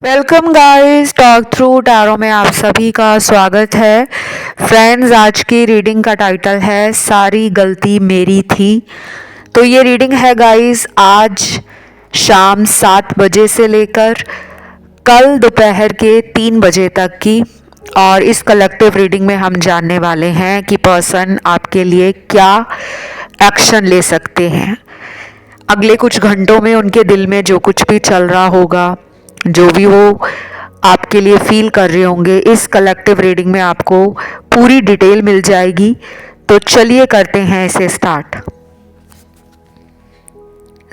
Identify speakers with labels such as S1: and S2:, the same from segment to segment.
S1: Welcome guys, talk through tarot में आप सभी का स्वागत है। फ्रेंड्स, आज की रीडिंग का टाइटल है सारी गलती मेरी थी। तो ये रीडिंग है गाइस आज शाम 7 बजे से लेकर कल दोपहर के 3 बजे तक की। और इस कलेक्टिव रीडिंग में हम जानने वाले हैं कि पर्सन आपके लिए क्या एक्शन ले सकते हैं अगले कुछ घंटों में। उनके दिल में जो कुछ भी चल रहा होगा, जो भी वो आपके लिए फील कर रहे होंगे, इस कलेक्टिव रीडिंग में आपको पूरी डिटेल मिल जाएगी। तो चलिए करते हैं इसे स्टार्ट।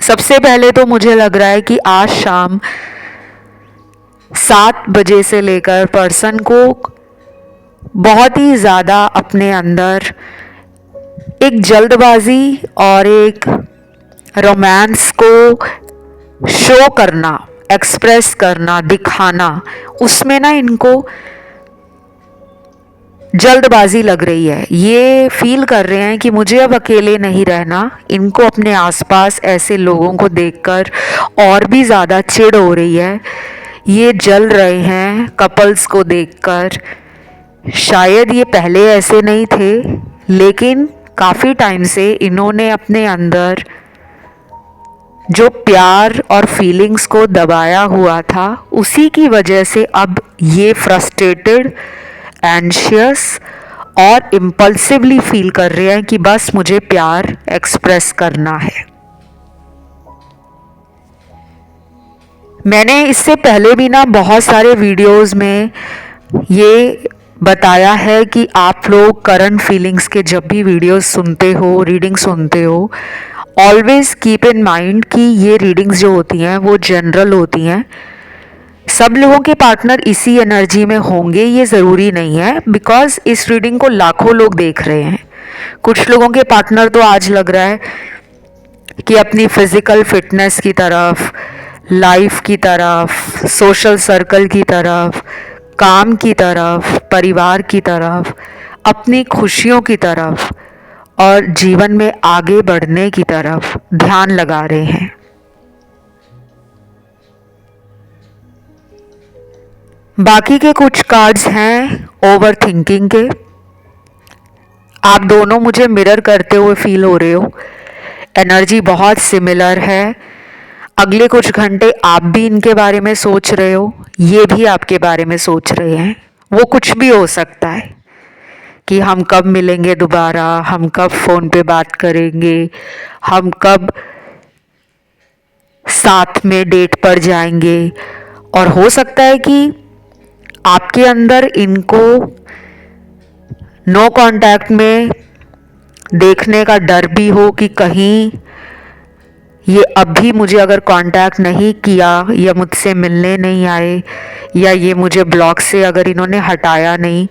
S1: सबसे पहले तो मुझे लग रहा है कि आज शाम 7 बजे से लेकर पर्सन को बहुत ही ज़्यादा अपने अंदर एक जल्दबाजी और एक रोमांस को शो करना, एक्सप्रेस करना, दिखाना, उसमें ना इनको जल्दबाजी लग रही है। ये फील कर रहे हैं कि मुझे अब अकेले नहीं रहना। इनको अपने आसपास ऐसे लोगों को देखकर और भी ज़्यादा चिढ़ हो रही है। ये जल रहे हैं कपल्स को देखकर। शायद ये पहले ऐसे नहीं थे, लेकिन काफ़ी टाइम से इन्होंने अपने अंदर जो प्यार और फीलिंग्स को दबाया हुआ था, उसी की वजह से अब ये फ्रस्ट्रेटेड, एंशियस और इम्पल्सिवली फील कर रहे हैं कि बस मुझे प्यार एक्सप्रेस करना है। मैंने इससे पहले भी ना बहुत सारे वीडियोस में ये बताया है कि आप लोग करंट फीलिंग्स के जब भी वीडियोस सुनते हो, रीडिंग सुनते हो, ऑलवेज कीप इन माइंड कि ये रीडिंग्स जो होती हैं वो जनरल होती हैं। सब लोगों के पार्टनर इसी एनर्जी में होंगे ये ज़रूरी नहीं है, बिकॉज इस रीडिंग को लाखों लोग देख रहे हैं। कुछ लोगों के पार्टनर तो आज लग रहा है कि अपनी फिजिकल फिटनेस की तरफ, लाइफ की तरफ, सोशल सर्कल की तरफ, काम की तरफ, परिवार की तरफ, अपनी खुशियों की तरफ और जीवन में आगे बढ़ने की तरफ ध्यान लगा रहे हैं। बाकी के कुछ कार्ड्स हैं ओवर थिंकिंग के। आप दोनों मुझे मिरर करते हुए फील हो रहे हो। एनर्जी बहुत सिमिलर है। अगले कुछ घंटे आप भी इनके बारे में सोच रहे हो, ये भी आपके बारे में सोच रहे हैं। वो कुछ भी हो सकता है कि हम कब मिलेंगे दोबारा, हम कब फ़ोन पे बात करेंगे, हम कब साथ में डेट पर जाएंगे। और हो सकता है कि आपके अंदर इनको नो कांटेक्ट में देखने का डर भी हो कि कहीं ये अभी मुझे अगर कांटेक्ट नहीं किया या मुझसे मिलने नहीं आए या ये मुझे ब्लॉक से अगर इन्होंने हटाया नहीं,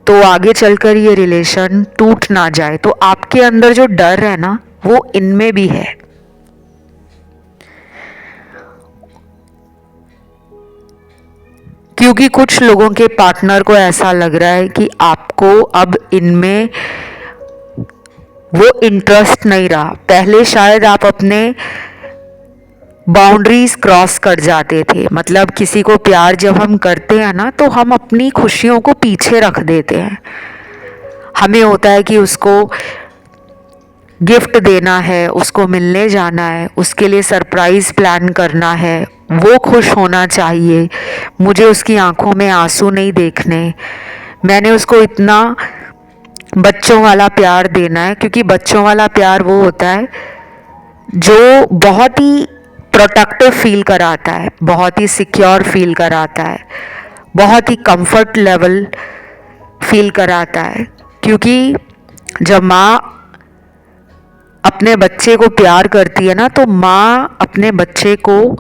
S1: तो आगे चलकर ये रिलेशन टूट ना जाए। तो आपके अंदर जो डर है ना, वो इनमें भी है। क्योंकि कुछ लोगों के पार्टनर को ऐसा लग रहा है कि आपको अब इनमें वो इंटरेस्ट नहीं रहा। पहले शायद आप अपने बाउंड्रीज क्रॉस कर जाते थे। मतलब किसी को प्यार जब हम करते हैं ना, तो हम अपनी खुशियों को पीछे रख देते हैं। हमें होता है कि उसको गिफ्ट देना है, उसको मिलने जाना है, उसके लिए सरप्राइज़ प्लान करना है, वो खुश होना चाहिए, मुझे उसकी आंखों में आंसू नहीं देखने, मैंने उसको इतना बच्चों वाला प्यार देना है। क्योंकि बच्चों वाला प्यार वो होता है जो बहुत ही प्रोटेक्टिव फील कराता है, बहुत ही सिक्योर फील कराता है, बहुत ही कंफर्ट लेवल फील कराता है। क्योंकि जब माँ अपने बच्चे को प्यार करती है ना, तो माँ अपने बच्चे को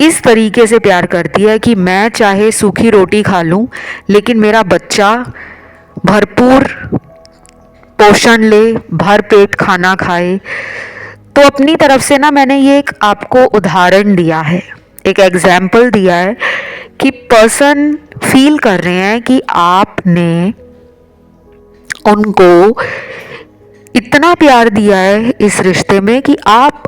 S1: इस तरीके से प्यार करती है कि मैं चाहे सूखी रोटी खा लूँ, लेकिन मेरा बच्चा भरपूर पोषण ले, भर पेट खाना खाए। तो अपनी तरफ से ना मैंने ये एक आपको उदाहरण दिया है, एक एग्जाम्पल दिया है कि पर्सन फील कर रहे हैं कि आपने उनको इतना प्यार दिया है इस रिश्ते में कि आप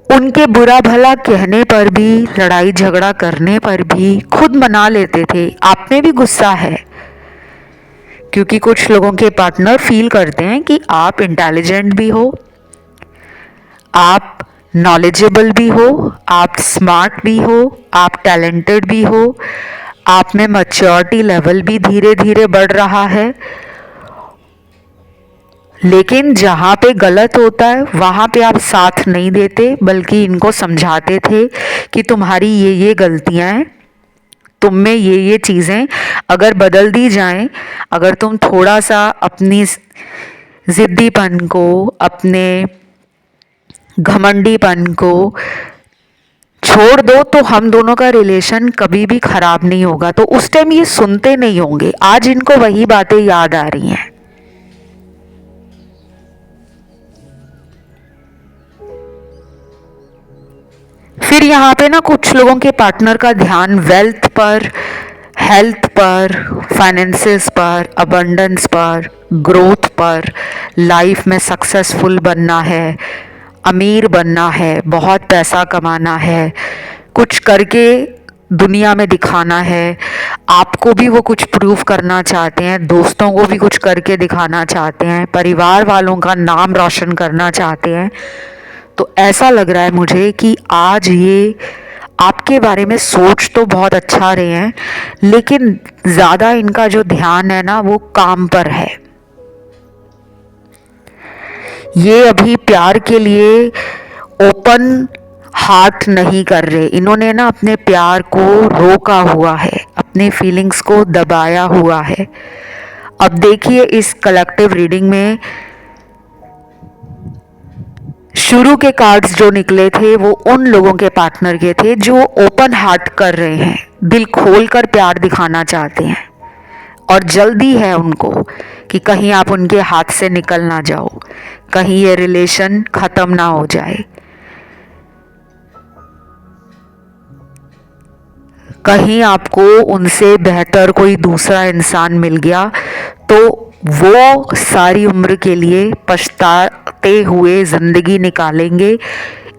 S1: उनके बुरा भला कहने पर भी, लड़ाई झगड़ा करने पर भी खुद मना लेते थे आप में भी गुस्सा है। क्योंकि कुछ लोगों के पार्टनर फील करते हैं कि आप इंटेलिजेंट भी हो, आप नॉलेजेबल भी हो, आप स्मार्ट भी हो, आप टैलेंटेड भी हो, आप में मैच्योरिटी लेवल भी धीरे धीरे बढ़ रहा है। लेकिन जहाँ पे गलत होता है वहाँ पे आप साथ नहीं देते, बल्कि इनको समझाते थे कि तुम्हारी ये गलतियाँ हैं, तुम में ये चीज़ें अगर बदल दी जाएं, अगर तुम थोड़ा सा अपनी ज़िद्दीपन को, अपने घमंडीपन को छोड़ दो, तो हम दोनों का रिलेशन कभी भी खराब नहीं होगा। तो उस टाइम ये सुनते नहीं होंगे, आज इनको वही बातें याद आ रही हैं। फिर यहाँ पे ना कुछ लोगों के पार्टनर का ध्यान वेल्थ पर, हेल्थ पर, फाइनेंसेस पर, अबंडेंस पर, ग्रोथ पर, लाइफ में सक्सेसफुल बनना है, अमीर बनना है, बहुत पैसा कमाना है, कुछ करके दुनिया में दिखाना है। आपको भी वो कुछ प्रूव करना चाहते हैं, दोस्तों को भी कुछ करके दिखाना चाहते हैं, परिवार वालों का नाम रोशन करना चाहते हैं। तो ऐसा लग रहा है मुझे कि आज ये आपके बारे में सोच तो बहुत अच्छा रहे हैं, लेकिन ज़्यादा इनका जो ध्यान है ना वो काम पर है। ये अभी प्यार के लिए ओपन हार्ट नहीं कर रहे, इन्होंने ना अपने प्यार को रोका हुआ है, अपने फीलिंग्स को दबाया हुआ है। अब देखिए इस कलेक्टिव रीडिंग में शुरू के कार्ड्स जो निकले थे वो उन लोगों के पार्टनर के थे जो ओपन हार्ट कर रहे हैं, दिल खोलकर प्यार दिखाना चाहते हैं, और जल्दी है उनको कि कहीं आप उनके हाथ से निकल ना जाओ, कहीं ये रिलेशन ख़त्म ना हो जाए, कहीं आपको उनसे बेहतर कोई दूसरा इंसान मिल गया तो वो सारी उम्र के लिए पछताते हुए ज़िंदगी निकालेंगे।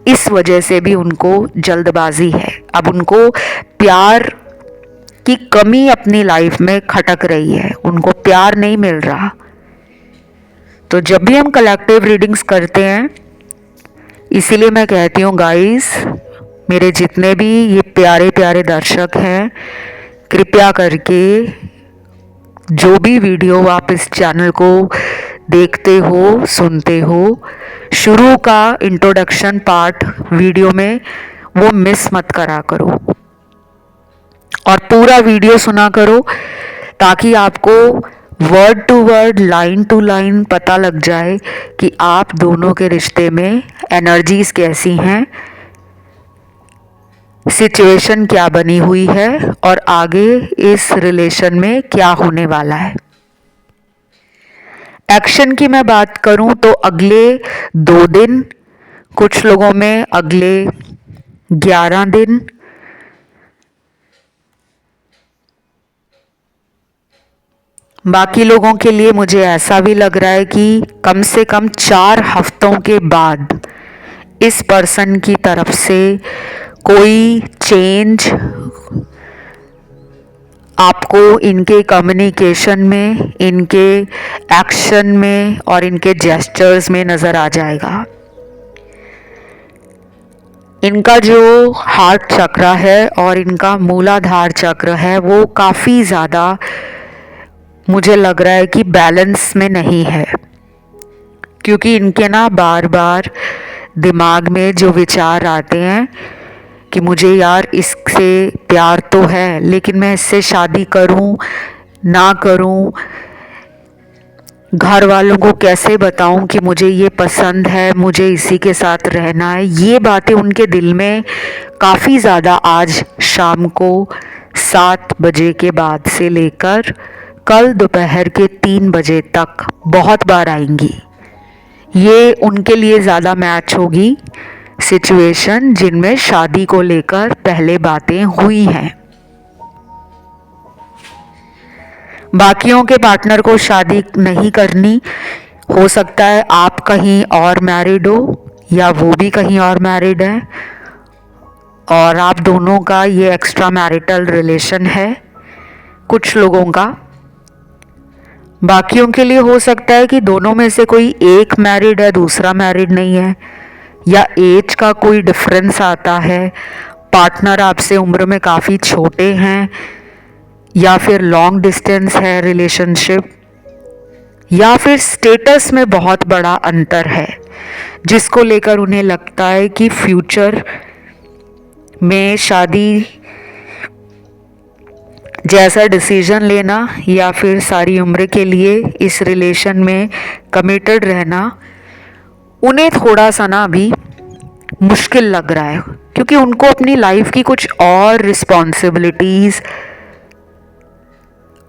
S1: इस वजह से भी उनको जल्दबाजी है, अब उनको प्यार की कमी अपनी लाइफ में खटक रही है, उनको प्यार नहीं मिल रहा। तो जब भी हम कलेक्टिव रीडिंग्स करते हैं, इसीलिए मैं कहती हूँ गाइस, मेरे जितने भी ये प्यारे प्यारे दर्शक हैं, कृपया करके जो भी वीडियो आप इस चैनल को देखते हो, सुनते हो, शुरू का इंट्रोडक्शन पार्ट वीडियो में वो मिस मत करा करो और पूरा वीडियो सुना करो, ताकि आपको word to word, line to line पता लग जाए कि आप दोनों के रिश्ते में एनर्जीज कैसी हैं, सिचुएशन क्या बनी हुई है और आगे इस रिलेशन में क्या होने वाला है। एक्शन की मैं बात करूं तो अगले 2 दिन, कुछ लोगों में अगले 11 दिन, बाकी लोगों के लिए मुझे ऐसा भी लग रहा है कि कम से कम 4 हफ्तों के बाद इस पर्सन की तरफ से कोई चेंज आपको इनके कम्युनिकेशन में, इनके एक्शन में और इनके जेस्चर्स में नज़र आ जाएगा। इनका जो हार्ट चक्र है और इनका मूलाधार चक्र है वो काफ़ी ज़्यादा मुझे लग रहा है कि बैलेंस में नहीं है, क्योंकि इनके ना बार बार दिमाग में जो विचार आते हैं कि मुझे यार इससे प्यार तो है, लेकिन मैं इससे शादी करूं ना करूं, घर वालों को कैसे बताऊं कि मुझे ये पसंद है, मुझे इसी के साथ रहना है। ये बातें उनके दिल में काफ़ी ज़्यादा आज शाम को 7 बजे के बाद से लेकर कल दोपहर के 3 बजे तक बहुत बार आएंगी। ये उनके लिए ज़्यादा मैच होगी सिचुएशन जिनमें शादी को लेकर पहले बातें हुई हैं। बाकियों के पार्टनर को शादी नहीं करनी, हो सकता है आप कहीं और मैरिड हो या वो भी कहीं और मैरिड है और आप दोनों का ये एक्स्ट्रा मैरिटल रिलेशन है कुछ लोगों का। बाकियों के लिए हो सकता है कि दोनों में से कोई एक मैरिड है, दूसरा मैरिड नहीं है, या एज का कोई डिफरेंस आता है, पार्टनर आपसे उम्र में काफ़ी छोटे हैं, या फिर लॉन्ग डिस्टेंस है रिलेशनशिप, या फिर स्टेटस में बहुत बड़ा अंतर है जिसको लेकर उन्हें लगता है कि फ्यूचर में शादी जैसा डिसीजन लेना या फिर सारी उम्र के लिए इस रिलेशन में कमिटेड रहना उन्हें थोड़ा सा ना अभी मुश्किल लग रहा है, क्योंकि उनको अपनी लाइफ की कुछ और रिस्पॉन्सिबिलिटीज़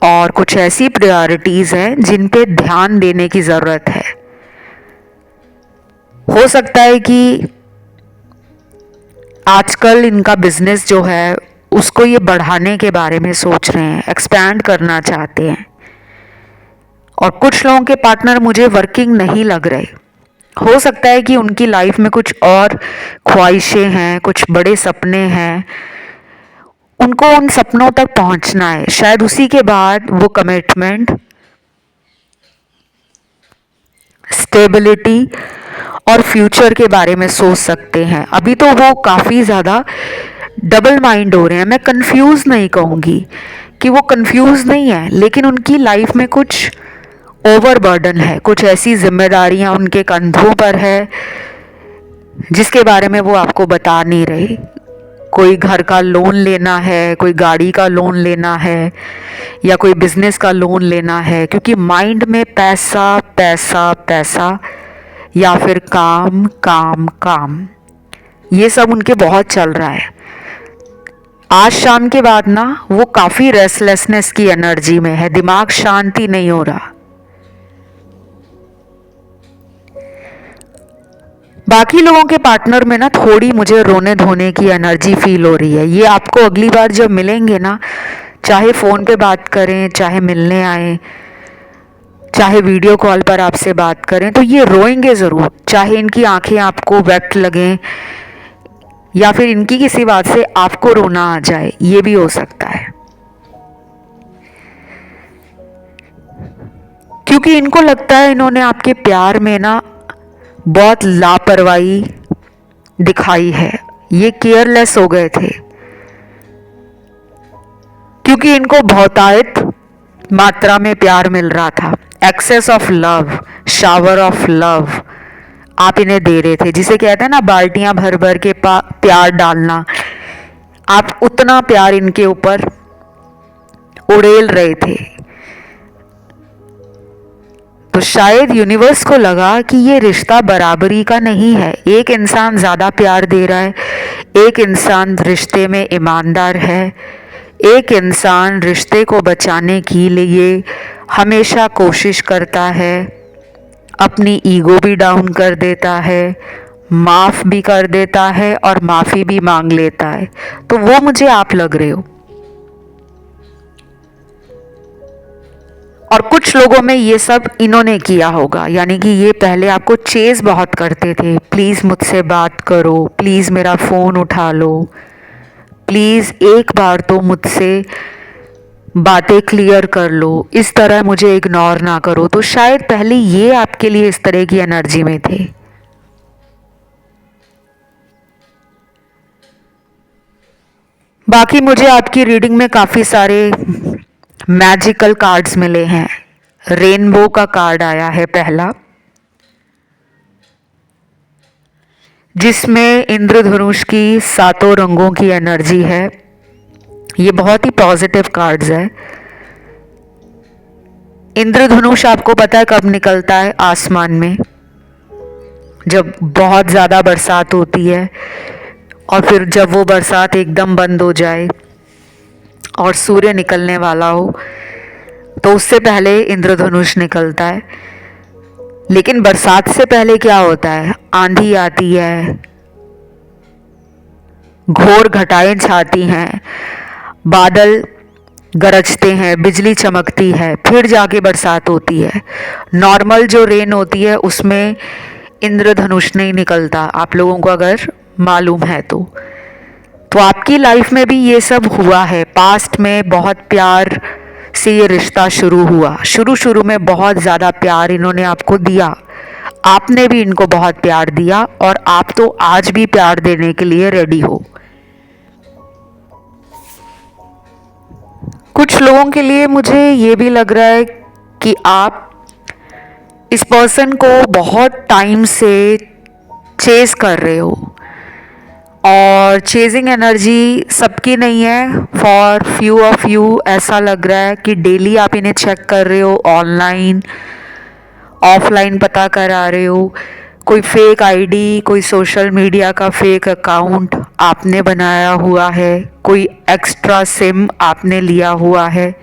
S1: और कुछ ऐसी प्रायोरिटीज़ हैं जिन पे ध्यान देने की ज़रूरत है। हो सकता है कि आजकल इनका बिजनेस जो है उसको ये बढ़ाने के बारे में सोच रहे हैं, एक्सपैंड करना चाहते हैं, और कुछ लोगों के पार्टनर मुझे वर्किंग नहीं लग रहे। हो सकता है कि उनकी लाइफ में कुछ और ख्वाहिशें हैं, कुछ बड़े सपने हैं, उनको उन सपनों तक पहुंचना है, शायद उसी के बाद वो कमिटमेंट, स्टेबिलिटी और फ्यूचर के बारे में सोच सकते हैं। अभी तो वो काफ़ी ज़्यादा डबल माइंड हो रहे हैं। मैं कंफ्यूज नहीं कहूँगी कि वो कंफ्यूज नहीं है, लेकिन उनकी लाइफ में कुछ ओवरबर्डन है, कुछ ऐसी जिम्मेदारियां उनके कंधों पर है जिसके बारे में वो आपको बता नहीं रहे। कोई घर का लोन लेना है, कोई गाड़ी का लोन लेना है, या कोई बिजनेस का लोन लेना है, क्योंकि माइंड में पैसा पैसा पैसा या फिर काम काम काम, ये सब उनके बहुत चल रहा है। आज शाम के बाद ना वो काफ़ी रेस्टलेसनेस की एनर्जी में है, दिमाग शांति नहीं हो रहा। बाकी लोगों के पार्टनर में ना थोड़ी मुझे रोने धोने की एनर्जी फील हो रही है। ये आपको अगली बार जब मिलेंगे ना, चाहे फ़ोन पे बात करें, चाहे मिलने आए, चाहे वीडियो कॉल पर आपसे बात करें, तो ये रोएंगे ज़रूर, चाहे इनकी आंखें आपको वेट लगें या फिर इनकी किसी बात से आपको रोना आ जाए, ये भी हो सकता है। क्योंकि इनको लगता है इन्होंने आपके प्यार में ना बहुत लापरवाही दिखाई है, ये केयरलेस हो गए थे, क्योंकि इनको बहुतायत मात्रा में प्यार मिल रहा था। Excess of love, shower of love आप इन्हें दे रहे थे, जिसे कहते हैं ना बाल्टियां भर भर के प्यार डालना। आप उतना प्यार इनके ऊपर उड़ेल रहे थे। तो शायद यूनिवर्स को लगा कि ये रिश्ता बराबरी का नहीं है, एक इंसान ज़्यादा प्यार दे रहा है, एक इंसान रिश्ते में ईमानदार है, एक इंसान रिश्ते को बचाने के लिए हमेशा कोशिश करता है, अपनी ईगो भी डाउन कर देता है, माफ़ भी कर देता है और माफ़ी भी मांग लेता है। तो वो मुझे आप लग रहे हो। और कुछ लोगों में ये सब इन्होंने किया होगा, यानी कि ये पहले आपको चेज़ बहुत करते थे, प्लीज़ मुझसे बात करो, प्लीज़ मेरा फ़ोन उठा लो, प्लीज़ एक बार तो मुझसे बातें क्लियर कर लो, इस तरह मुझे इग्नोर ना करो। तो शायद पहले ये आपके लिए इस तरह की एनर्जी में थे। बाकी मुझे आपकी रीडिंग में काफ़ी सारे मैजिकल कार्ड्स मिले हैं। रेनबो का कार्ड आया है पहला, जिसमें इंद्रधनुष की 7 रंगों की एनर्जी है। ये बहुत ही पॉजिटिव कार्ड्स है। इंद्रधनुष आपको पता है कब निकलता है आसमान में, जब बहुत ज़्यादा बरसात होती है, और फिर जब वो बरसात एकदम बंद हो जाए और सूर्य निकलने वाला हो, तो उससे पहले इंद्रधनुष निकलता है। लेकिन बरसात से पहले क्या होता है, आंधी आती है, घोर घटाएं छाती हैं, बादल गरजते हैं, बिजली चमकती है, फिर जाके बरसात होती है। नॉर्मल जो रेन होती है उसमें इंद्रधनुष नहीं निकलता, आप लोगों को अगर मालूम है तो आपकी लाइफ में भी ये सब हुआ है। पास्ट में बहुत प्यार से ये रिश्ता शुरू हुआ, शुरू में बहुत ज़्यादा प्यार इन्होंने आपको दिया, आपने भी इनको बहुत प्यार दिया और आप तो आज भी प्यार देने के लिए रेडी हो। कुछ लोगों के लिए मुझे ये भी लग रहा है कि आप इस पर्सन को बहुत टाइम से चेज कर रहे हो और चेजिंग एनर्जी सबकी नहीं है। फॉर फ्यू ऑफ यू ऐसा लग रहा है कि डेली आप इन्हें चेक कर रहे हो, ऑनलाइन ऑफलाइन पता करा रहे हो, कोई फेक आईडी, कोई सोशल मीडिया का फेक अकाउंट आपने बनाया हुआ है, कोई एक्स्ट्रा सिम आपने लिया हुआ है,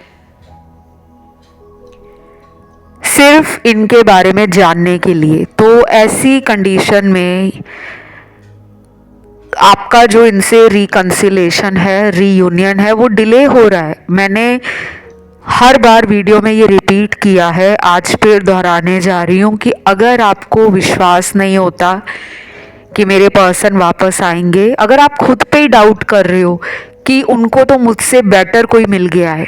S1: सिर्फ इनके बारे में जानने के लिए। तो ऐसी कंडीशन में आपका जो इनसे रिकंसिलेशन है, रीयूनियन है, वो डिले हो रहा है। मैंने हर बार वीडियो में ये रिपीट किया है, आज फिर दोहराने जा रही हूँ कि अगर आपको विश्वास नहीं होता कि मेरे पर्सन वापस आएंगे, अगर आप खुद पे ही डाउट कर रहे हो कि उनको तो मुझसे बेटर कोई मिल गया है,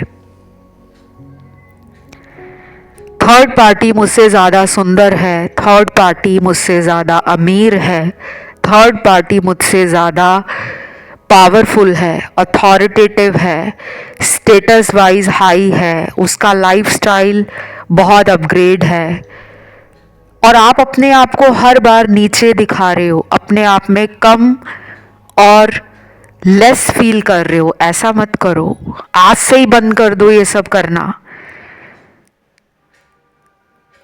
S1: थर्ड पार्टी मुझसे ज़्यादा सुंदर है, थर्ड पार्टी मुझसे ज़्यादा अमीर है, थर्ड पार्टी मुझसे ज़्यादा पावरफुल है, अथॉरिटेटिव है, स्टेटस वाइज हाई है, उसका लाइफस्टाइल बहुत अपग्रेड है, और आप अपने आप को हर बार नीचे दिखा रहे हो, अपने आप में कम और लेस फील कर रहे हो। ऐसा मत करो, आज से ही बंद कर दो ये सब करना।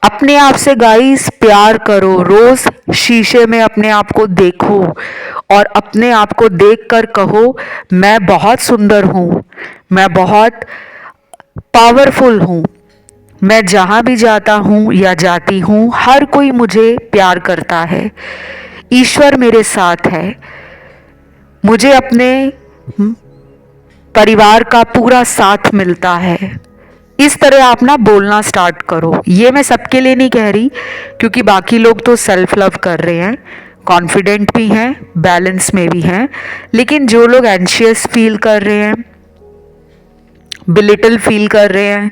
S1: अपने आप से गाइस प्यार करो, रोज शीशे में अपने आप को देखो और अपने आप को देखकर कहो मैं बहुत सुंदर हूँ, मैं बहुत पावरफुल हूँ, मैं जहाँ भी जाता हूँ या जाती हूँ हर कोई मुझे प्यार करता है, ईश्वर मेरे साथ है, मुझे अपने परिवार का पूरा साथ मिलता है। इस तरह आप ना बोलना स्टार्ट करो। ये मैं सबके लिए नहीं कह रही, क्योंकि बाकी लोग तो सेल्फ लव कर रहे हैं, कॉन्फिडेंट भी हैं, बैलेंस में भी हैं, लेकिन जो लोग एंशियस फील कर रहे हैं, बिलिटल फील कर रहे हैं,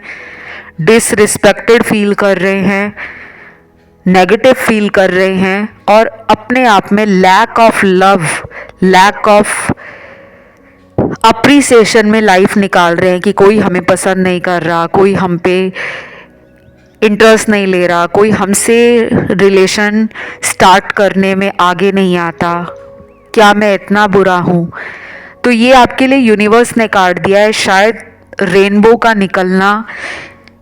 S1: डिसरिस्पेक्टेड फील कर रहे हैं, नेगेटिव फील कर रहे हैं और अपने आप में lack of love, lack of appreciation में लाइफ निकाल रहे हैं कि कोई हमें पसंद नहीं कर रहा, कोई हम पे इंटरेस्ट नहीं ले रहा, कोई हमसे रिलेशन स्टार्ट करने में आगे नहीं आता, क्या मैं इतना बुरा हूँ। तो ये आपके लिए यूनिवर्स ने काट दिया है। शायद रेनबो का निकलना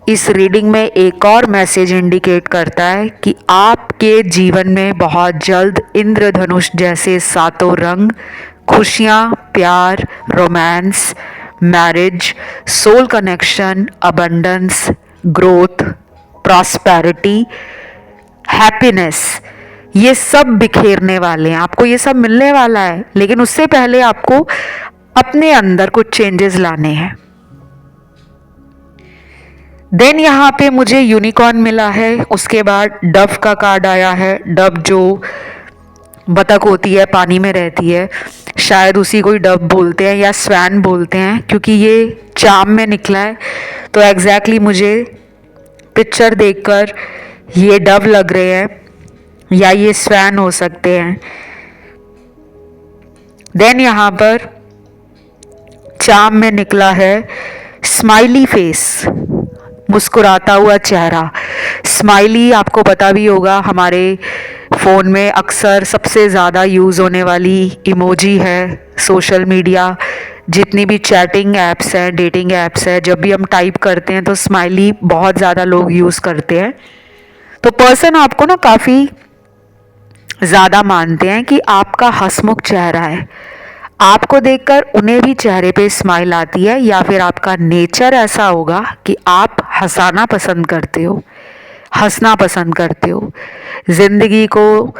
S1: इस रीडिंग में एक और मैसेज इंडिकेट करता है कि आपके जीवन में बहुत जल्द इंद्रधनुष जैसे सातों रंग, खुशियाँ, प्यार, romance, marriage, soul connection, abundance, growth, prosperity, happiness, ये सब बिखेरने वाले हैं। आपको ये सब मिलने वाला है, लेकिन उससे पहले आपको अपने अंदर कुछ चेंजेस लाने हैं। देन यहाँ पे मुझे यूनिकॉर्न मिला है, उसके बाद डव का कार्ड आया है। डव जो बतख होती है, पानी में रहती है, शायद उसी को ही डव बोलते हैं या स्वैन बोलते हैं, क्योंकि ये चाम में निकला है। तो एग्जैक्टली मुझे पिक्चर देखकर ये डव लग रहे हैं या ये स्वैन हो सकते हैं। देन यहाँ पर चाम में निकला है स्माइली फेस, मुस्कुराता हुआ चेहरा। स्माइली आपको पता भी होगा, हमारे फ़ोन में अक्सर सबसे ज़्यादा यूज़ होने वाली इमोजी है। सोशल मीडिया, जितनी भी चैटिंग ऐप्स हैं, डेटिंग ऐप्स है, जब भी हम टाइप करते हैं तो स्माइली बहुत ज़्यादा लोग यूज़ करते हैं। तो पर्सन आपको ना काफ़ी ज़्यादा मानते हैं कि आपका हंसमुख चेहरा है, आपको देखकर उन्हें भी चेहरे पे स्माइल आती है, या फिर आपका नेचर ऐसा होगा कि आप हंसाना पसंद करते हो, हंसना पसंद करते हो, ज़िंदगी को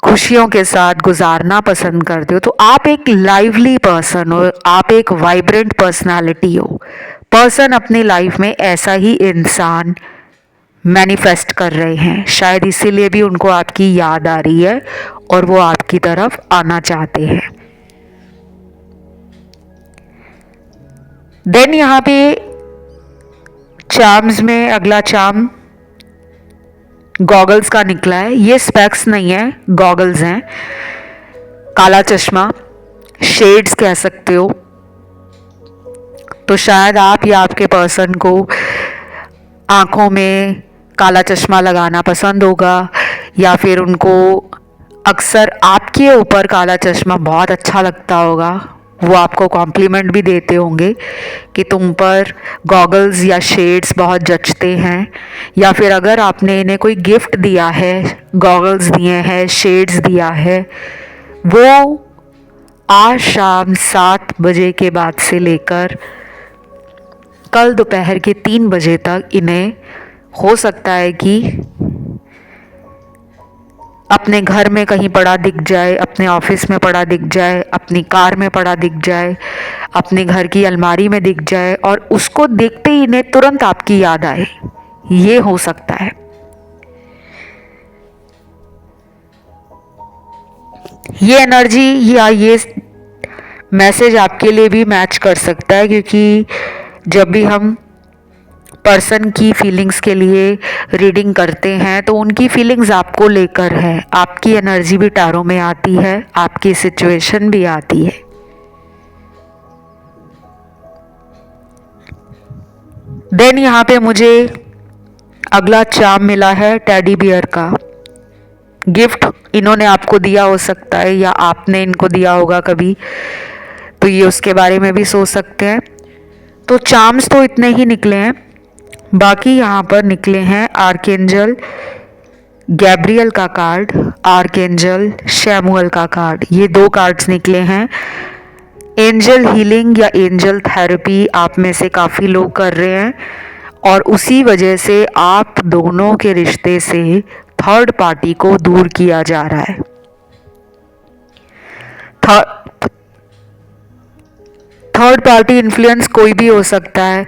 S1: खुशियों के साथ गुजारना पसंद करते हो। तो आप एक लाइवली पर्सन हो, आप एक वाइब्रेंट पर्सनालिटी हो। पर्सन अपनी लाइफ में ऐसा ही इंसान मैनिफेस्ट कर रहे हैं, शायद इसीलिए भी उनको आपकी याद आ रही है और वो आपकी तरफ आना चाहते हैं। देन यहाँ पे चार्म्स में अगला चार्म गॉगल्स का निकला है। ये स्पेक्स नहीं है, गॉगल्स हैं, काला चश्मा, शेड्स कह सकते हो। तो शायद आप या आपके पर्सन को आंखों में काला चश्मा लगाना पसंद होगा, या फिर उनको अक्सर आपके ऊपर काला चश्मा बहुत अच्छा लगता होगा। वो आपको कॉम्प्लीमेंट भी देते होंगे कि तुम पर गॉगल्स या शेड्स बहुत जचते हैं। या फिर अगर आपने इन्हें कोई गिफ्ट दिया है, गॉगल्स दिए हैं, शेड्स दिया है, वो आज शाम 7 बजे के बाद से लेकर कल दोपहर के 3 बजे तक इन्हें हो सकता है कि अपने घर में कहीं पड़ा दिख जाए, अपने ऑफिस में पड़ा दिख जाए, अपनी कार में पड़ा दिख जाए, अपने घर की अलमारी में दिख जाए और उसको देखते ही इन्हें तुरंत आपकी याद आए। ये हो सकता है। ये एनर्जी या ये मैसेज आपके लिए भी मैच कर सकता है, क्योंकि जब भी हम पर्सन की फीलिंग्स के लिए रीडिंग करते हैं तो उनकी फीलिंग्स आपको लेकर है। आपकी एनर्जी भी टैरो में आती है, आपकी सिचुएशन भी आती है। देन यहाँ पे मुझे अगला चार्म मिला है टेडी बियर का। गिफ्ट इन्होंने आपको दिया हो सकता है या आपने इनको दिया होगा कभी, तो ये उसके बारे में भी सोच सकते हैं। तो चार्म्स तो इतने ही निकले हैं, बाकी यहाँ पर निकले हैं आर्कएंजल गैब्रियल का कार्ड, आर्कएंजल शैमुअल का कार्ड। ये 2 कार्ड्स निकले हैं। एंजल हीलिंग या एंजल थेरेपी आप में से काफ़ी लोग कर रहे हैं और उसी वजह से आप दोनों के रिश्ते से थर्ड पार्टी को दूर किया जा रहा है। थर्ड पार्टी इन्फ्लुएंस कोई भी हो सकता है।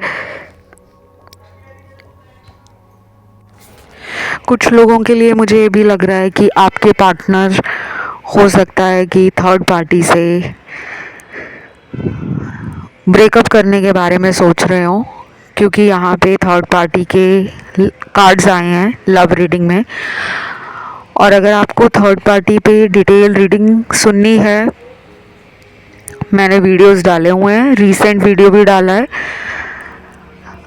S1: कुछ लोगों के लिए मुझे ये भी लग रहा है कि आपके पार्टनर हो सकता है कि थर्ड पार्टी से ब्रेकअप करने के बारे में सोच रहे हो, क्योंकि यहाँ पे थर्ड पार्टी के कार्ड्स आए हैं लव रीडिंग में। और अगर आपको थर्ड पार्टी पे डिटेल रीडिंग सुननी है, मैंने वीडियोस डाले हुए हैं, रीसेंट वीडियो भी डाला है,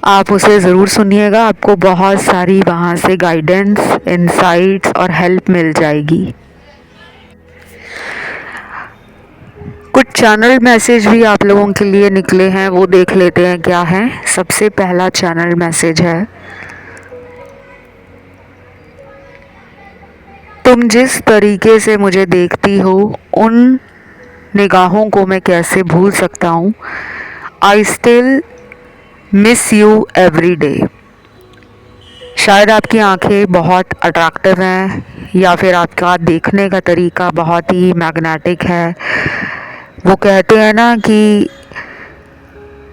S1: आप उसे ज़रूर सुनिएगा। आपको बहुत सारी वहाँ से गाइडेंस, इंसाइट्स और हेल्प मिल जाएगी। कुछ चैनल मैसेज भी आप लोगों के लिए निकले हैं, वो देख लेते हैं क्या है। सबसे पहला चैनल मैसेज है, तुम जिस तरीके से मुझे देखती हो उन निगाहों को मैं कैसे भूल सकता हूँ। I still miss you every day. शायद आपकी आंखें बहुत अट्रैक्टिव हैं या फिर आपका देखने का तरीका बहुत ही मैग्नेटिक है। वो कहते हैं ना कि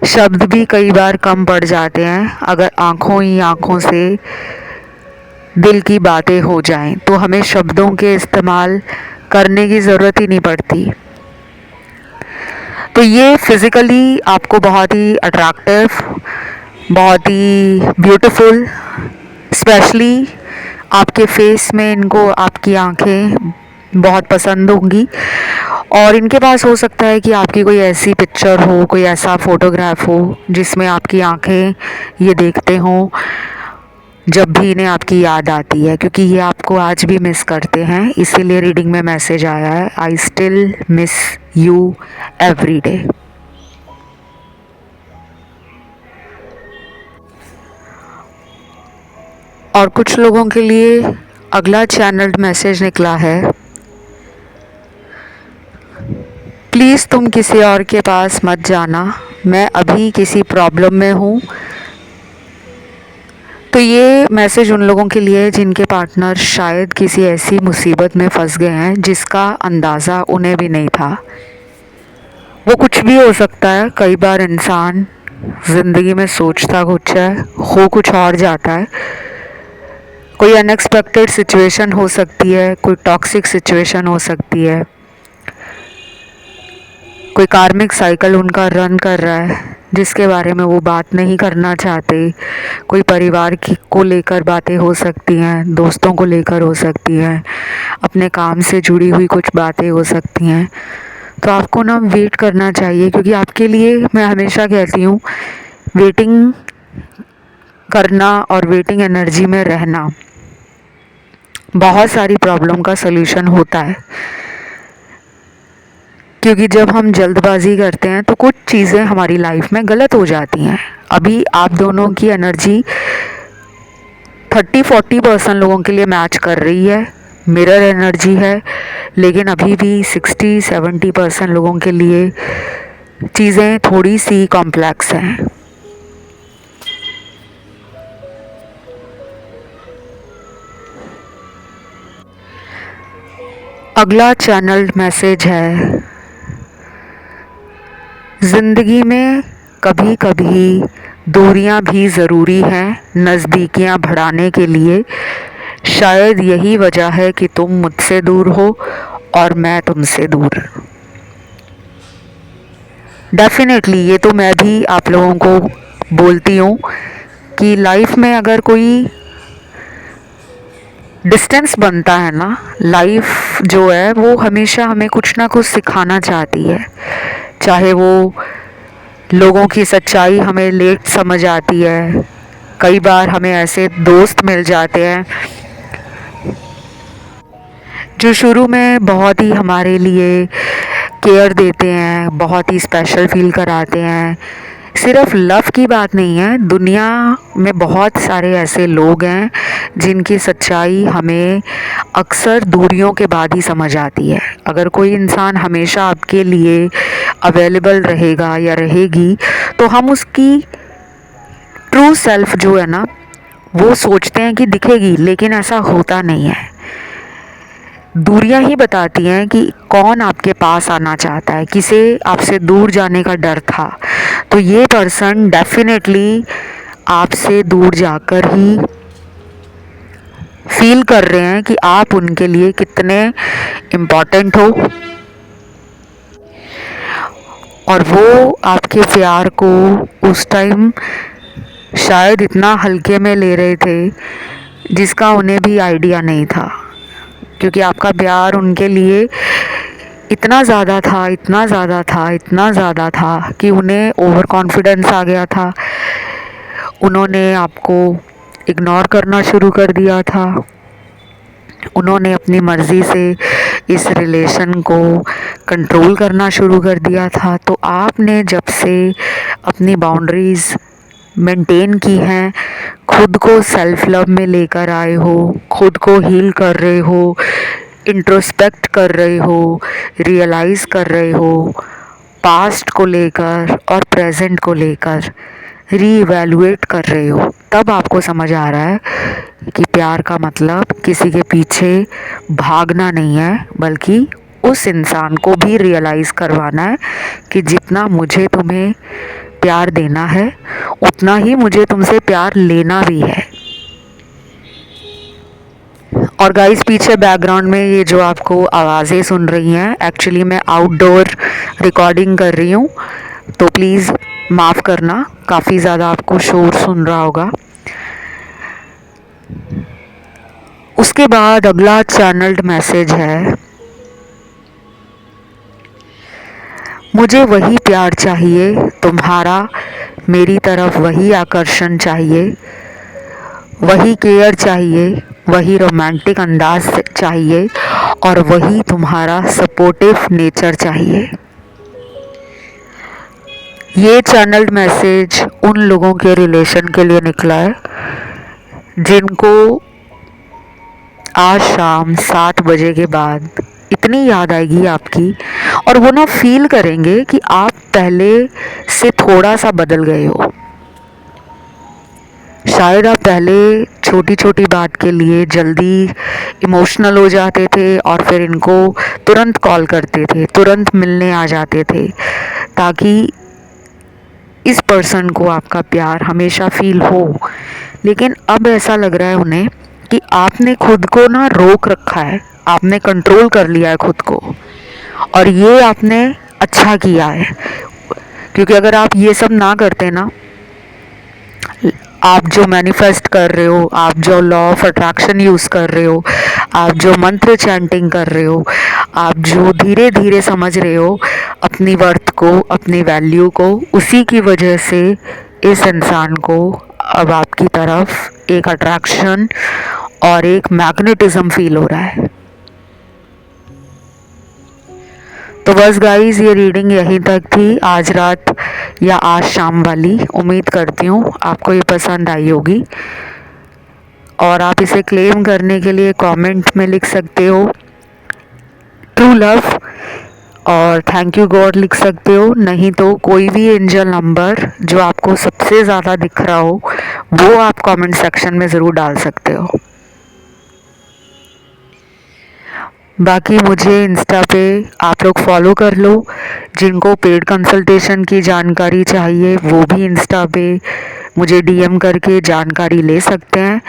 S1: शब्द भी कई बार कम पड़ जाते हैं, अगर आंखों ही आंखों से दिल की बातें हो जाएं तो हमें शब्दों के इस्तेमाल करने की ज़रूरत ही नहीं पड़ती। तो ये फिज़िकली आपको बहुत ही अट्रैक्टिव, बहुत ही ब्यूटीफुल, स्पेशली आपके फेस में इनको आपकी आंखें बहुत पसंद होंगी। और इनके पास हो सकता है कि आपकी कोई ऐसी पिक्चर हो, कोई ऐसा फ़ोटोग्राफ हो जिसमें आपकी आंखें ये देखते हों जब भी इन्हें आपकी याद आती है, क्योंकि ये आपको आज भी मिस करते हैं। इसीलिए रीडिंग में मैसेज आया है, I still miss you every day. और कुछ लोगों के लिए अगला चैनल्ड मैसेज निकला है, प्लीज़ तुम किसी और के पास मत जाना, मैं अभी किसी प्रॉब्लम में हूँ। तो ये मैसेज उन लोगों के लिए जिनके पार्टनर शायद किसी ऐसी मुसीबत में फंस गए हैं जिसका अंदाज़ा उन्हें भी नहीं था। वो कुछ भी हो सकता है। कई बार इंसान ज़िंदगी में सोचता कुछ है, हो कुछ और जाता है। कोई अनएक्सपेक्टेड सिचुएशन हो सकती है, कोई टॉक्सिक सिचुएशन हो सकती है, कोई कार्मिक साइकिल उनका रन कर रहा है जिसके बारे में वो बात नहीं करना चाहते। कोई परिवार की को लेकर बातें हो सकती हैं, दोस्तों को लेकर हो सकती हैं, अपने काम से जुड़ी हुई कुछ बातें हो सकती हैं। तो आपको ना वेट करना चाहिए, क्योंकि आपके लिए मैं हमेशा कहती हूँ, वेटिंग करना और वेटिंग एनर्जी में रहना बहुत सारी प्रॉब्लम का सलूशन होता है। क्योंकि जब हम जल्दबाजी करते हैं तो कुछ चीज़ें हमारी लाइफ में गलत हो जाती हैं। अभी आप दोनों की एनर्जी 30-40% लोगों के लिए मैच कर रही है, मिरर एनर्जी है, लेकिन अभी भी 60-70% लोगों के लिए चीज़ें थोड़ी सी कॉम्प्लेक्स हैं। अगला चैनल्ड मैसेज है, ज़िंदगी में कभी कभी दूरियां भी ज़रूरी हैं नज़दीकियां बढ़ाने के लिए। शायद यही वजह है कि तुम मुझसे दूर हो और मैं तुमसे दूर। डेफिनेटली ये तो मैं भी आप लोगों को बोलती हूँ कि लाइफ में अगर कोई डिस्टेंस बनता है ना, लाइफ जो है वो हमेशा हमें कुछ ना कुछ सिखाना चाहती है। चाहे वो लोगों की सच्चाई हमें लेट समझ आती है, कई बार हमें ऐसे दोस्त मिल जाते हैं जो शुरू में बहुत ही हमारे लिए केयर देते हैं, बहुत ही स्पेशल फील कराते हैं। सिर्फ लव की बात नहीं है, दुनिया में बहुत सारे ऐसे लोग हैं जिनकी सच्चाई हमें अक्सर दूरियों के बाद ही समझ आती है। अगर कोई इंसान हमेशा आपके लिए अवेलेबल रहेगा या रहेगी तो हम उसकी ट्रू सेल्फ जो है ना वो सोचते हैं कि दिखेगी, लेकिन ऐसा होता नहीं है। दूरियां ही बताती हैं कि कौन आपके पास आना चाहता है, किसे आपसे दूर जाने का डर था। तो ये पर्सन डेफिनेटली आपसे दूर जाकर ही फील कर रहे हैं कि आप उनके लिए कितने इम्पोर्टेंट हो, और वो आपके प्यार को उस टाइम शायद इतना हल्के में ले रहे थे जिसका उन्हें भी आइडिया नहीं था। क्योंकि आपका प्यार उनके लिए इतना ज़्यादा था, इतना ज़्यादा था, इतना ज़्यादा था कि उन्हें ओवर कॉन्फिडेंस आ गया था। उन्होंने आपको इग्नोर करना शुरू कर दिया था। उन्होंने अपनी मर्ज़ी से इस रिलेशन को कंट्रोल करना शुरू कर दिया था। तो आपने जब से अपनी बाउंड्रीज़ मेंटेन की हैं, खुद को सेल्फ लव में लेकर आए हो, खुद को हील कर रहे हो, इंट्रोस्पेक्ट कर रहे हो, रियलाइज़ कर रहे हो, पास्ट को लेकर और प्रेजेंट को लेकर रीइवैल्यूएट कर रहे हो, तब आपको समझ आ रहा है कि प्यार का मतलब किसी के पीछे भागना नहीं है, बल्कि उस इंसान को भी रियलाइज़ करवाना है कि जितना मुझे तुम्हें प्यार देना है उतना ही मुझे तुमसे प्यार लेना भी है। और गाइस, पीछे बैकग्राउंड में ये जो आपको आवाज़ें सुन रही हैं, एक्चुअली मैं आउटडोर रिकॉर्डिंग कर रही हूँ, तो प्लीज़ माफ़ करना, काफ़ी ज़्यादा आपको शोर सुन रहा होगा। उसके बाद अगला चैनल्ड मैसेज है, मुझे वही प्यार चाहिए तुम्हारा, मेरी तरफ वही आकर्षण चाहिए, वही केयर चाहिए, वही रोमांटिक अंदाज चाहिए, और वही तुम्हारा सपोर्टिव नेचर चाहिए। ये चैनल्ड मैसेज उन लोगों के रिलेशन के लिए निकला है जिनको आज शाम 7 बजे के बाद इतनी याद आएगी आपकी, और वो ना फील करेंगे कि आप पहले से थोड़ा सा बदल गए हो। शायद आप पहले छोटी छोटी बात के लिए जल्दी इमोशनल हो जाते थे और फिर इनको तुरंत कॉल करते थे, तुरंत मिलने आ जाते थे, ताकि इस पर्सन को आपका प्यार हमेशा फील हो। लेकिन अब ऐसा लग रहा है उन्हें कि आपने खुद को ना रोक रखा है, आपने कंट्रोल कर लिया है खुद को, और ये आपने अच्छा किया है। क्योंकि अगर आप ये सब ना करते ना, आप जो मैनिफेस्ट कर रहे हो, आप जो लॉ ऑफ अट्रैक्शन यूज़ कर रहे हो, आप जो मंत्र चैंटिंग कर रहे हो, आप जो धीरे धीरे समझ रहे हो अपनी वर्थ को, अपनी वैल्यू को, उसी की वजह से इस इंसान को अब आपकी तरफ एक अट्रैक्शन और एक मैग्नेटिज्म फील हो रहा है। तो बस गाइस, ये रीडिंग यहीं तक थी आज रात या आज शाम वाली। उम्मीद करती हूँ आपको ये पसंद आई होगी, और आप इसे क्लेम करने के लिए कमेंट में लिख सकते हो ट्रू लव और थैंक यू गॉड लिख सकते हो। नहीं तो कोई भी एंजल नंबर जो आपको सबसे ज़्यादा दिख रहा हो वो आप कमेंट सेक्शन में ज़रूर डाल सकते हो। बाकी मुझे इंस्टा पे आप लोग फॉलो कर लो। जिनको पेड कंसल्टेशन की जानकारी चाहिए वो भी इंस्टा पे मुझे डीएम करके जानकारी ले सकते हैं।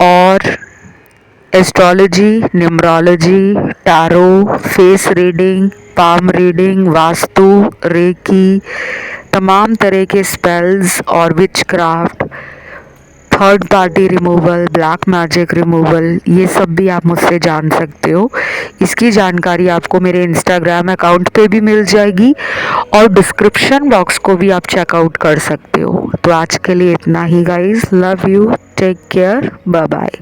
S1: और astrology, numerology, tarot, face reading, palm reading, vastu, reiki, तमाम तरह के स्पेल्स और witchcraft, third party removal, black magic removal, ये सब भी आप मुझसे जान सकते हो। इसकी जानकारी आपको मेरे इंस्टाग्राम अकाउंट पे भी मिल जाएगी, और डिस्क्रिप्शन बॉक्स को भी आप चेकआउट कर सकते हो। तो आज के लिए इतना ही guys, love you, take care, bye bye.